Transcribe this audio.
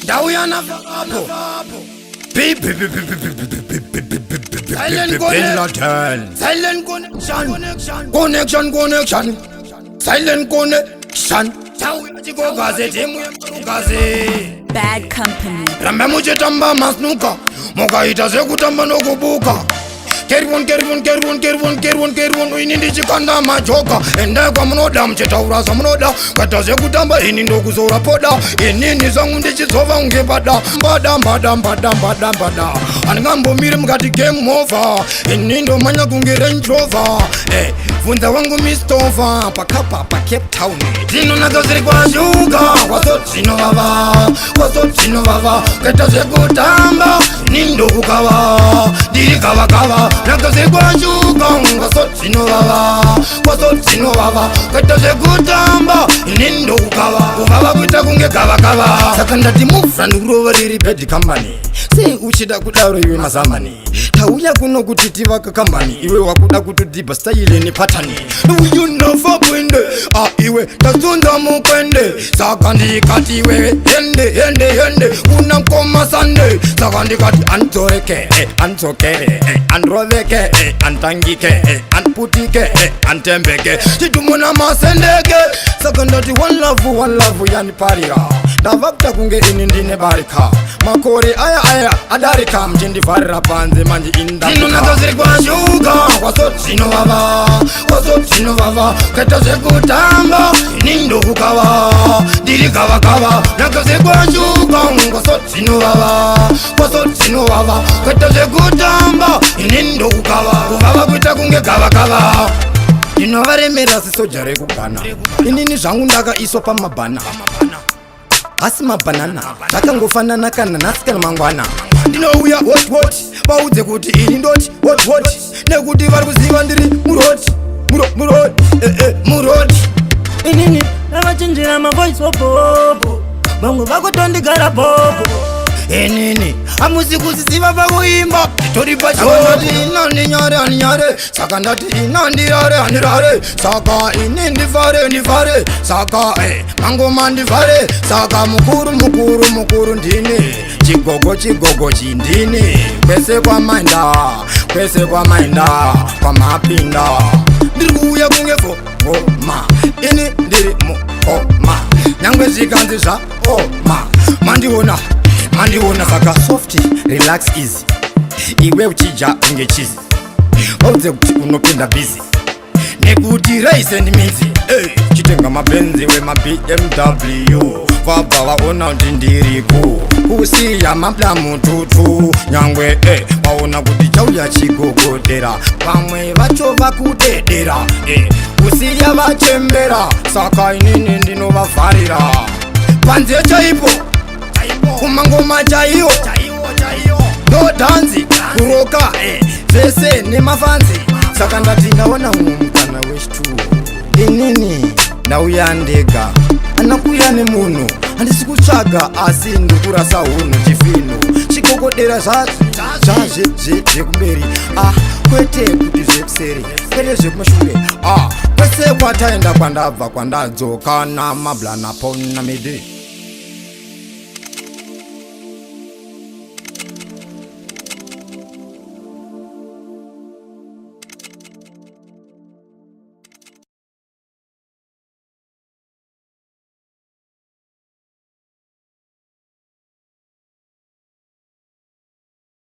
Dauya na vapo. Silent connection. Silent connection. Bad company. Ramba muchetamba masnuka. Mokaita sekutamba nokubuka. Carry one, ini ndichikanda majoka. Enda kwa mnoda mchetaura sa mnoda. Kata sekutamba ini ndo kuzora poda. Ini nizangu ndichizova ungebada. Mbada. Angambo miri mkati game over. Ini ndo manya kungi Range Rover. Funza wangu Mistova. Pakapa pa Cape Town. Zino nakaziri kwa shuka. Kwa sotino baba. Kata sekutamba ini ndo kukawa. Diri kawa. Nakaziri kwa shuka. Kwa sotino baba. Kata sekutamba ini ndo kukawa. Kukawa kuita kunge kawa. Sakandati mufra nurova riri bedi company. Se uchida kudaro iwe mazamani. Tauya kuno kutitiva kakambani. Iwe wakuda kutudiba style ni patani. You know for bwende. Iwe tazunda mukwende. Sakandi kati wewe Hende unamkoma sande. Sakandi kati antoreke Antokere Anroveke Antangike Anputike Antembeke Chitumuna masendeke. Sakandati one love yani parira. Davakta kunge inindine barika. Makore aya adarika. Mjindi farira panze manji inda. Zino nakaziri kwa shuka. Kwa sotino baba. Kata sekutamba inindo kukawa. Diri kawa. Nakaziri kwa shuka. Kwa sotino baba. Kata sekutamba inindo kukawa. Kukawa kuita kunge kawa. Inovaremera sisojare kugana. Inini zvangu ndaka iso pamabana. Asi mabanana zvakangofanana kana nhasi kana mangwana. Ndinouya hot vaudze kuti ini ndoti hot nekuti vari kuziva ndiri muroti. Inini ravachinjira mavoice obobo. Vamwe vakutondigara bobo. Inini hamusi kuziziva pakuimba. Tori pachoti inandinyare. Saka ndati inandirare. Saka ini ndifare. Saka mangoma ndifare. Saka mukuru ndini. Chigogo chindini. Kwese kwa mainda. Kwa mapinda. Ndikuya kunge foma. Ini ndiri mukoma. Nyangwe zikanzi zva oma. Mandiona saka softy, relax easy. Iwe uchija unge cheesy. Waudze kuti unopinda busy. Nekuti race and mizi. Chitenga mabenzi we ma BMW. Vabva vaona kuti ndiriku. Kusiya mabla mututu. Nyangwe vaona kuti chauya chigogodera. Vamwe vacho vakudedera. Kusiya vachembera. Saka inini ndinovavharira. Panze chaipo. Kumangoma chaiyo. No dhanzi kuroka zvese nemafanzi. Saka ndati ndaona mukana wechituo. Inini ndauya ndega. Anakuya nemunhu. Handisi kutsvaga asi ndikurasa hunhu chifino. Chigogodera zvekumberi. Kwete kuti zvekuseri. Kwete zvekumashure. Kwese kwataenda kwandabva kwandadzoka namabla napona mede.